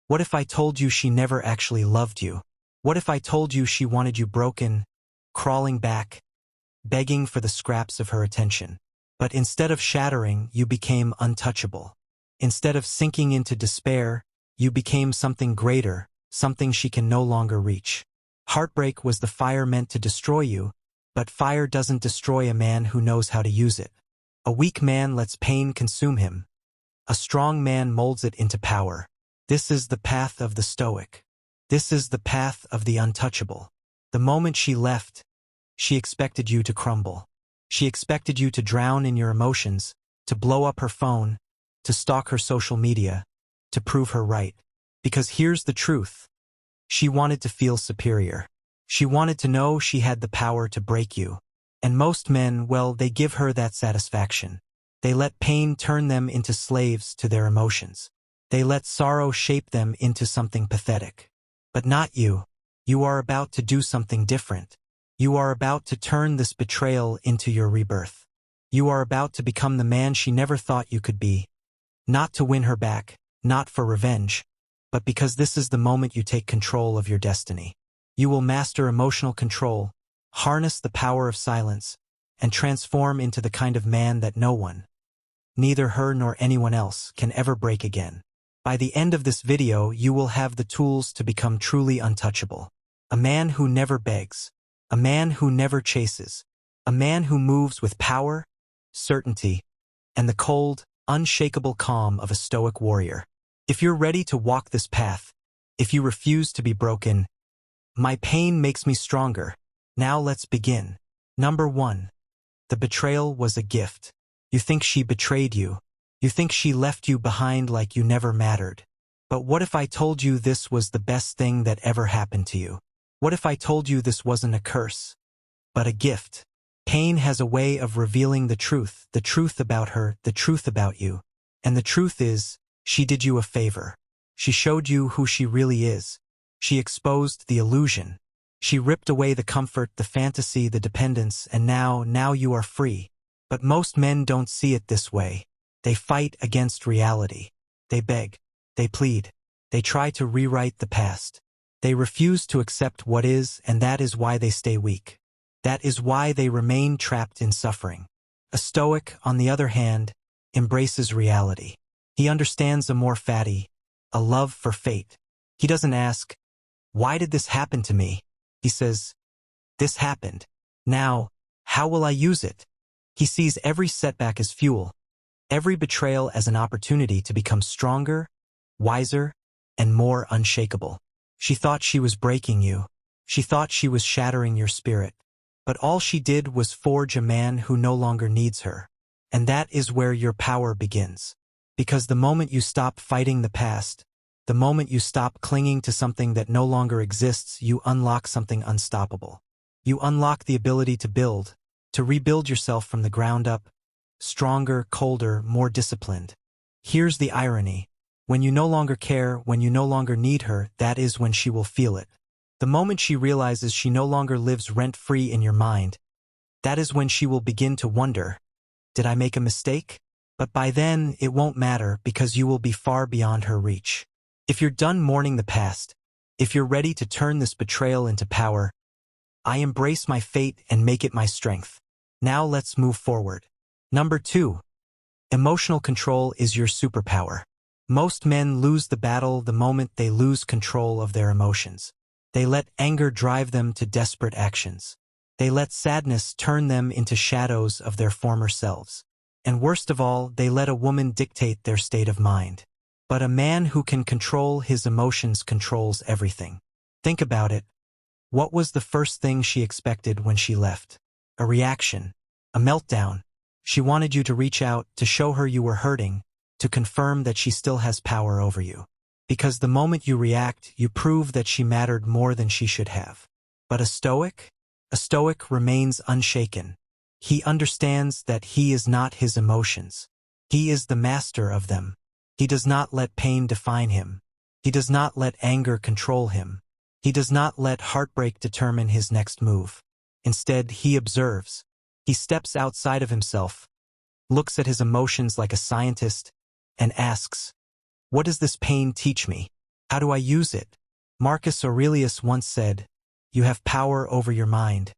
What if I told you she never actually loved you? What if I told you she wanted you broken, crawling back, begging for the scraps of her attention? But instead of shattering, you became untouchable. Instead of sinking into despair, you became something greater, something she can no longer reach. Heartbreak was the fire meant to destroy you, but fire doesn't destroy a man who knows how to use it. A weak man lets pain consume him. A strong man molds it into power. This is the path of the Stoic. This is the path of the untouchable. The moment she left, she expected you to crumble. She expected you to drown in your emotions, to blow up her phone, to stalk her social media, to prove her right. Because here's the truth. She wanted to feel superior. She wanted to know she had the power to break you. And most men, well, they give her that satisfaction. They let pain turn them into slaves to their emotions. They let sorrow shape them into something pathetic. But not you. You are about to do something different. You are about to turn this betrayal into your rebirth. You are about to become the man she never thought you could be. Not to win her back, not for revenge, but because this is the moment you take control of your destiny. You will master emotional control, harness the power of silence, and transform into the kind of man that no one, neither her nor anyone else, can ever break again. By the end of this video, you will have the tools to become truly untouchable. A man who never begs. A man who never chases. A man who moves with power, certainty, and the cold, unshakable calm of a Stoic warrior. If you're ready to walk this path, if you refuse to be broken, my pain makes me stronger. Now let's begin. Number 1. The betrayal was a gift. You think she betrayed you. You think she left you behind like you never mattered. But what if I told you this was the best thing that ever happened to you? What if I told you this wasn't a curse, but a gift? Pain has a way of revealing the truth about her, the truth about you. And the truth is, she did you a favor. She showed you who she really is. She exposed the illusion. She ripped away the comfort, the fantasy, the dependence, and now you are free. But most men don't see it this way. They fight against reality. They beg. They plead. They try to rewrite the past. They refuse to accept what is, and that is why they stay weak. That is why they remain trapped in suffering. A Stoic, on the other hand, embraces reality. He understands amor fati, a love for fate. He doesn't ask, why did this happen to me? He says, this happened. Now, how will I use it? He sees every setback as fuel, every betrayal as an opportunity to become stronger, wiser, and more unshakable. She thought she was breaking you. She thought she was shattering your spirit. But all she did was forge a man who no longer needs her. And that is where your power begins. Because the moment you stop fighting the past, the moment you stop clinging to something that no longer exists, you unlock something unstoppable. You unlock the ability to build, to rebuild yourself from the ground up, stronger, colder, more disciplined. Here's the irony. When you no longer care, when you no longer need her, that is when she will feel it. The moment she realizes she no longer lives rent-free in your mind, that is when she will begin to wonder, did I make a mistake? But by then, it won't matter because you will be far beyond her reach. If you're done mourning the past, if you're ready to turn this betrayal into power, I embrace my fate and make it my strength. Now let's move forward. Number 2. Emotional control is your superpower. Most men lose the battle the moment they lose control of their emotions. They let anger drive them to desperate actions. They let sadness turn them into shadows of their former selves. And worst of all, they let a woman dictate their state of mind. But a man who can control his emotions controls everything. Think about it. What was the first thing she expected when she left? A reaction. A meltdown. She wanted you to reach out, to show her you were hurting, to confirm that she still has power over you. Because the moment you react, you prove that she mattered more than she should have. But a Stoic? A Stoic remains unshaken. He understands that he is not his emotions. He is the master of them. He does not let pain define him. He does not let anger control him. He does not let heartbreak determine his next move. Instead, he observes. He steps outside of himself, looks at his emotions like a scientist, and asks, what does this pain teach me? How do I use it? Marcus Aurelius once said, "You have power over your mind,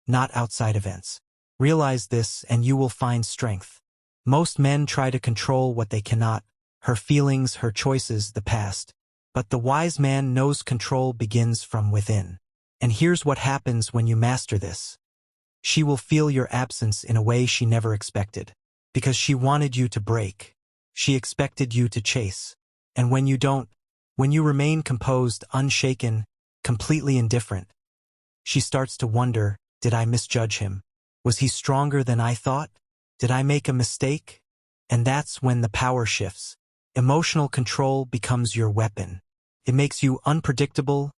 not outside events. Realize this and you will find strength." Most men try to control what they cannot, her feelings, her choices, the past. But the wise man knows control begins from within. And here's what happens when you master this. She will feel your absence in a way she never expected. Because she wanted you to break. She expected you to chase. And when you don't, when you remain composed, unshaken, completely indifferent, she starts to wonder, did I misjudge him? Was he stronger than I thought? Did I make a mistake? And that's when the power shifts. Emotional control becomes your weapon. It makes you unpredictable,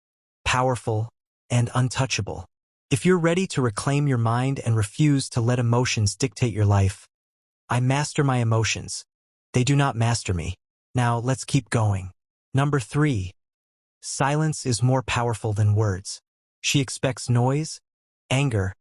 powerful, and untouchable. If you're ready to reclaim your mind and refuse to let emotions dictate your life, I master my emotions. They do not master me. Now let's keep going. Number 3. Silence is more powerful than words. She expects noise, anger,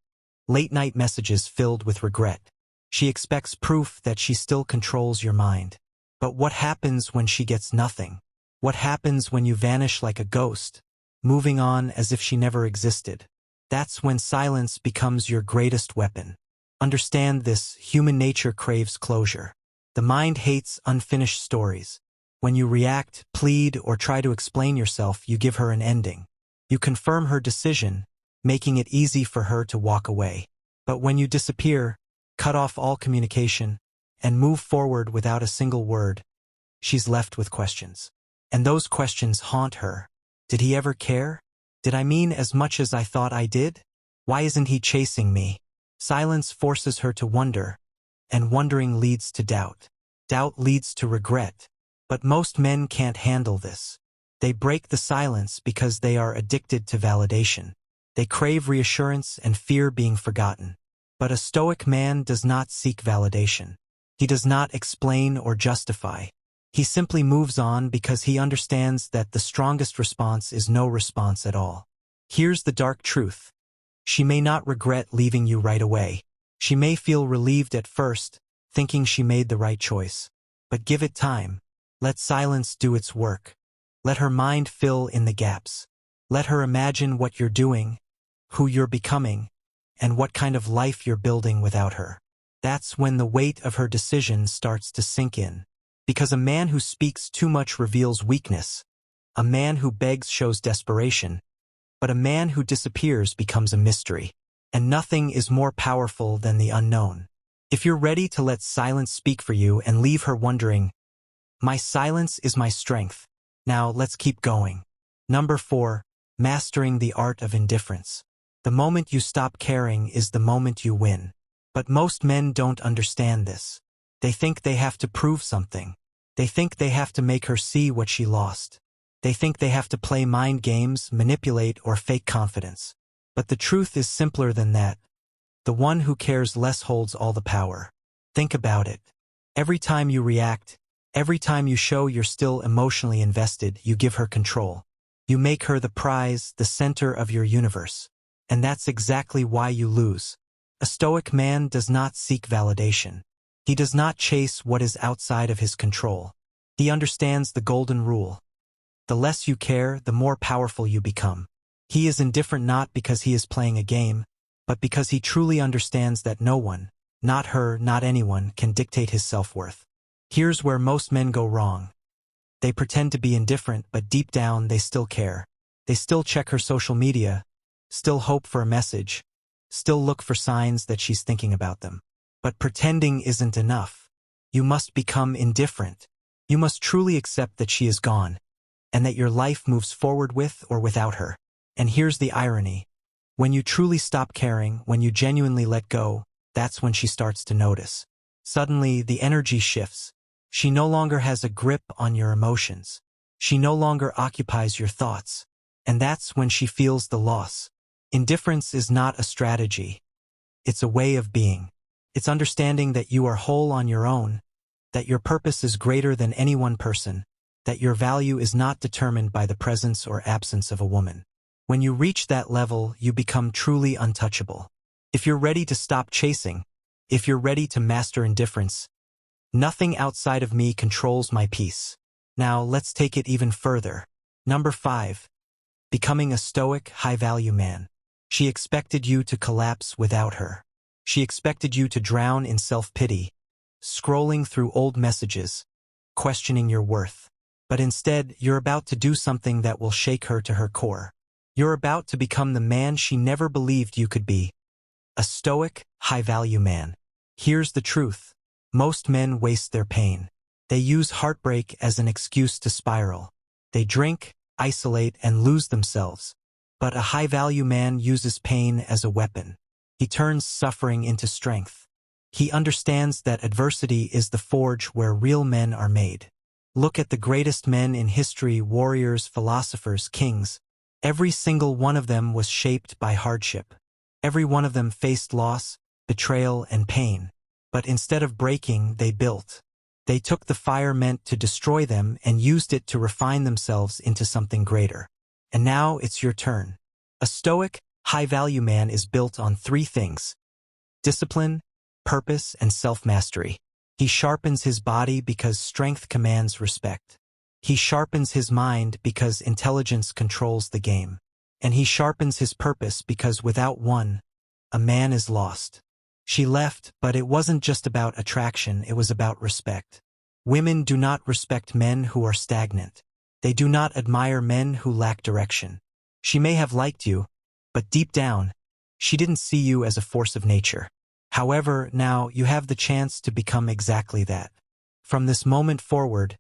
late-night messages filled with regret. She expects proof that she still controls your mind. But what happens when she gets nothing? What happens when you vanish like a ghost, moving on as if she never existed? That's when silence becomes your greatest weapon. Understand this, human nature craves closure. The mind hates unfinished stories. When you react, plead, or try to explain yourself, you give her an ending. You confirm her decision, making it easy for her to walk away. But when you disappear, cut off all communication, and move forward without a single word, she's left with questions. And those questions haunt her. Did he ever care? Did I mean as much as I thought I did? Why isn't he chasing me? Silence forces her to wonder, and wondering leads to doubt. Doubt leads to regret. But most men can't handle this. They break the silence because they are addicted to validation. They crave reassurance and fear being forgotten. But a Stoic man does not seek validation. He does not explain or justify. He simply moves on because he understands that the strongest response is no response at all. Here's the dark truth. She may not regret leaving you right away. She may feel relieved at first, thinking she made the right choice. But give it time. Let silence do its work. Let her mind fill in the gaps. Let her imagine what you're doing, who you're becoming, and what kind of life you're building without her. That's when the weight of her decision starts to sink in. Because a man who speaks too much reveals weakness. A man who begs shows desperation. But a man who disappears becomes a mystery. And nothing is more powerful than the unknown. If you're ready to let silence speak for you and leave her wondering, my silence is my strength. Now let's keep going. Number 4, mastering the art of indifference. The moment you stop caring is the moment you win. But most men don't understand this. They think they have to prove something. They think they have to make her see what she lost. They think they have to play mind games, manipulate, or fake confidence. But the truth is simpler than that. The one who cares less holds all the power. Think about it. Every time you react, every time you show you're still emotionally invested, you give her control. You make her the prize, the center of your universe. And that's exactly why you lose. A Stoic man does not seek validation. He does not chase what is outside of his control. He understands the golden rule. The less you care, the more powerful you become. He is indifferent not because he is playing a game, but because he truly understands that no one, not her, not anyone, can dictate his self-worth. Here's where most men go wrong. They pretend to be indifferent, but deep down they still care. They still check her social media, still hope for a message, still look for signs that she's thinking about them. But pretending isn't enough. You must become indifferent. You must truly accept that she is gone, and that your life moves forward with or without her. And here's the irony. When you truly stop caring, when you genuinely let go, that's when she starts to notice. Suddenly, the energy shifts. She no longer has a grip on your emotions. She no longer occupies your thoughts. And that's when she feels the loss. Indifference is not a strategy. It's a way of being. It's understanding that you are whole on your own, that your purpose is greater than any one person, that your value is not determined by the presence or absence of a woman. When you reach that level, you become truly untouchable. If you're ready to stop chasing, if you're ready to master indifference, nothing outside of me controls my peace. Now let's take it even further. Number 5. Becoming a stoic, high-value man. She expected you to collapse without her. She expected you to drown in self-pity, scrolling through old messages, questioning your worth. But instead, you're about to do something that will shake her to her core. You're about to become the man she never believed you could be. A stoic, high-value man. Here's the truth. Most men waste their pain. They use heartbreak as an excuse to spiral. They drink, isolate, and lose themselves. But a high-value man uses pain as a weapon. He turns suffering into strength. He understands that adversity is the forge where real men are made. Look at the greatest men in history, warriors, philosophers, kings. Every single one of them was shaped by hardship. Every one of them faced loss, betrayal, and pain. But instead of breaking, they built. They took the fire meant to destroy them and used it to refine themselves into something greater. And now it's your turn. A stoic, high-value man is built on 3 things: discipline, purpose, and self-mastery. He sharpens his body because strength commands respect. He sharpens his mind because intelligence controls the game. And he sharpens his purpose because without one, a man is lost. She left, but it wasn't just about attraction, it was about respect. Women do not respect men who are stagnant. They do not admire men who lack direction. She may have liked you, but deep down, she didn't see you as a force of nature. However, now you have the chance to become exactly that. From this moment forward,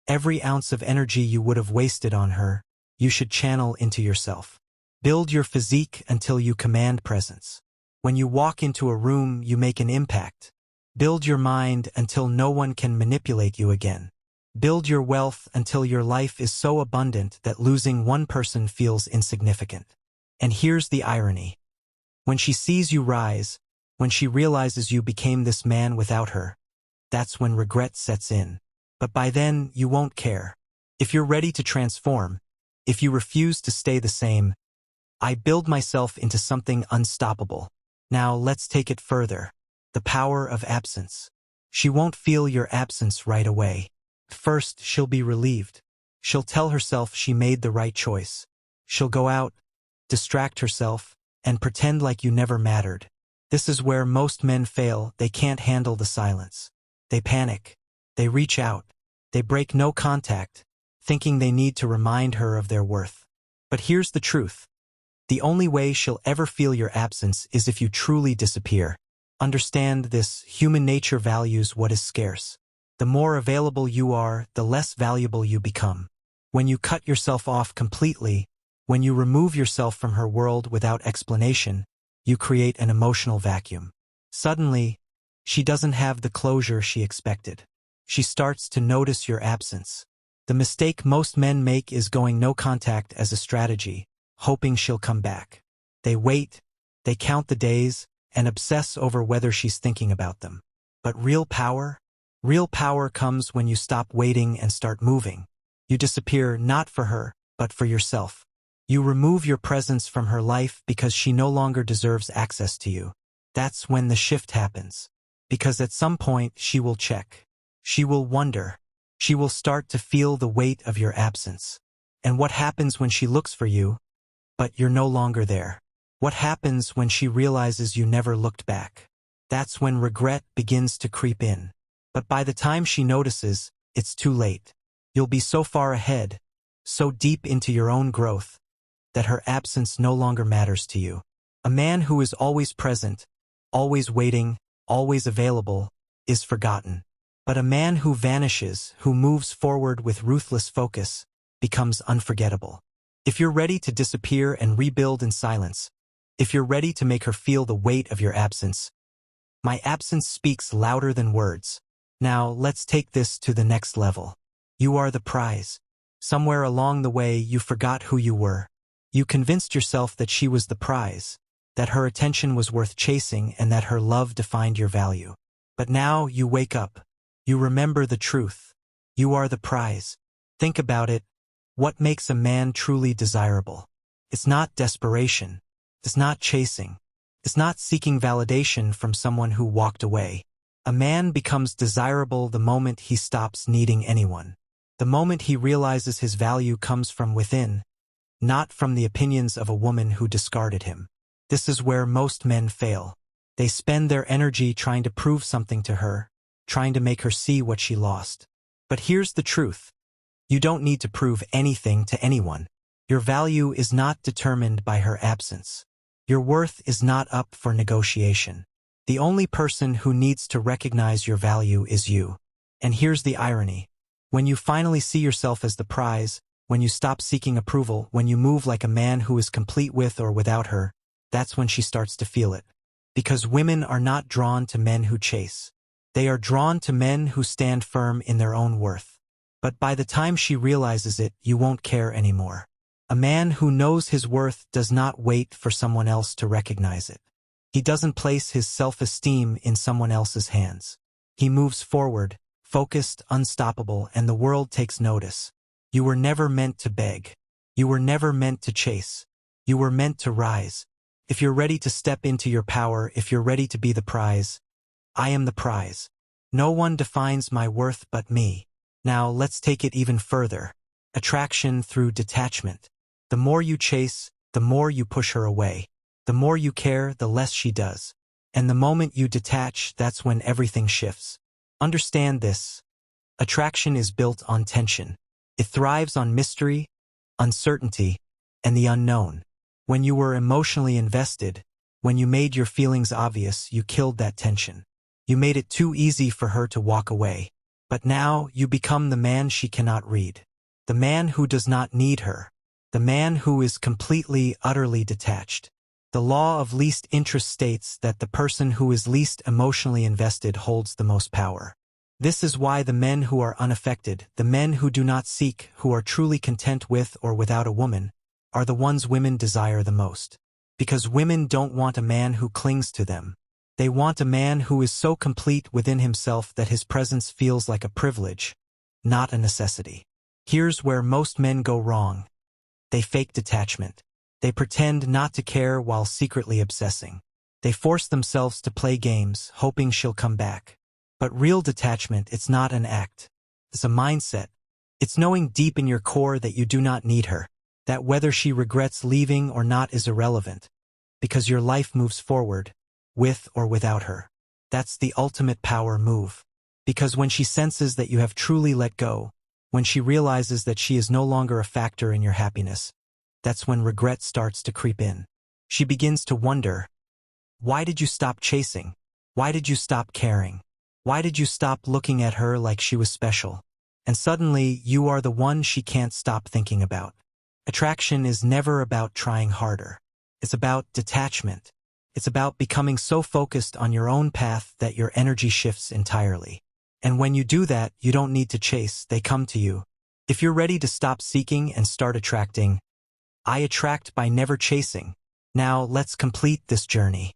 every ounce of energy you would have wasted on her, you should channel into yourself. Build your physique until you command presence. When you walk into a room, you make an impact. Build your mind until no one can manipulate you again. Build your wealth until your life is so abundant that losing one person feels insignificant. And here's the irony. When she sees you rise, when she realizes you became this man without her, that's when regret sets in. But by then, you won't care. If you're ready to transform, if you refuse to stay the same, I build myself into something unstoppable. Now let's take it further. The power of absence. She won't feel your absence right away. First, she'll be relieved. She'll tell herself she made the right choice. She'll go out, distract herself, and pretend like you never mattered. This is where most men fail. They can't handle the silence. They panic. They reach out. They break no contact, thinking they need to remind her of their worth. But here's the truth. The only way she'll ever feel your absence is if you truly disappear. Understand this: human nature values what is scarce. The more available you are, the less valuable you become. When you cut yourself off completely, when you remove yourself from her world without explanation, you create an emotional vacuum. Suddenly, she doesn't have the closure she expected. She starts to notice your absence. The mistake most men make is going no contact as a strategy, hoping she'll come back. They wait, they count the days, and obsess over whether she's thinking about them. But real power comes when you stop waiting and start moving. You disappear not for her, but for yourself. You remove your presence from her life because she no longer deserves access to you. That's when the shift happens. Because at some point she will check. She will wonder. She will start to feel the weight of your absence. And what happens when she looks for you, but you're no longer there? What happens when she realizes you never looked back? That's when regret begins to creep in. But by the time she notices, it's too late. You'll be so far ahead, so deep into your own growth, that her absence no longer matters to you. A man who is always present, always waiting, always available, is forgotten. But a man who vanishes, who moves forward with ruthless focus, becomes unforgettable. If you're ready to disappear and rebuild in silence, if you're ready to make her feel the weight of your absence, my absence speaks louder than words. Now let's take this to the next level. You are the prize. Somewhere along the way you forgot who you were. You convinced yourself that she was the prize, that her attention was worth chasing, and that her love defined your value. But now you wake up. You remember the truth. You are the prize. Think about it. What makes a man truly desirable? It's not desperation. It's not chasing. It's not seeking validation from someone who walked away. A man becomes desirable the moment he stops needing anyone. The moment he realizes his value comes from within, not from the opinions of a woman who discarded him. This is where most men fail. They spend their energy trying to prove something to her, trying to make her see what she lost. But here's the truth. You don't need to prove anything to anyone. Your value is not determined by her absence. Your worth is not up for negotiation. The only person who needs to recognize your value is you. And here's the irony. When you finally see yourself as the prize, when you stop seeking approval, when you move like a man who is complete with or without her, that's when she starts to feel it. Because women are not drawn to men who chase. They are drawn to men who stand firm in their own worth. But by the time she realizes it, you won't care anymore. A man who knows his worth does not wait for someone else to recognize it. He doesn't place his self-esteem in someone else's hands. He moves forward, focused, unstoppable, and the world takes notice. You were never meant to beg. You were never meant to chase. You were meant to rise. If you're ready to step into your power, if you're ready to be the prize, I am the prize. No one defines my worth but me. Now let's take it even further. Attraction through detachment. The more you chase, the more you push her away. The more you care, the less she does. And the moment you detach, that's when everything shifts. Understand this. Attraction is built on tension. It thrives on mystery, uncertainty, and the unknown. When you were emotionally invested, when you made your feelings obvious, you killed that tension. You made it too easy for her to walk away. But now you become the man she cannot read. The man who does not need her. The man who is completely, utterly detached. The law of least interest states that the person who is least emotionally invested holds the most power. This is why the men who are unaffected, the men who do not seek, who are truly content with or without a woman, are the ones women desire the most. Because women don't want a man who clings to them. They want a man who is so complete within himself that his presence feels like a privilege, not a necessity. Here's where most men go wrong. They fake detachment. They pretend not to care while secretly obsessing. They force themselves to play games, hoping she'll come back. But real detachment, it's not an act. It's a mindset. It's knowing deep in your core that you do not need her, that whether she regrets leaving or not is irrelevant, because your life moves forward, with or without her. That's the ultimate power move. Because when she senses that you have truly let go, when she realizes that she is no longer a factor in your happiness, that's when regret starts to creep in. She begins to wonder, why did you stop chasing? Why did you stop caring? Why did you stop looking at her like she was special? And suddenly, you are the one she can't stop thinking about. Attraction is never about trying harder. It's about detachment. It's about becoming so focused on your own path that your energy shifts entirely. And when you do that, you don't need to chase, they come to you. If you're ready to stop seeking and start attracting, I attract by never chasing. Now let's complete this journey.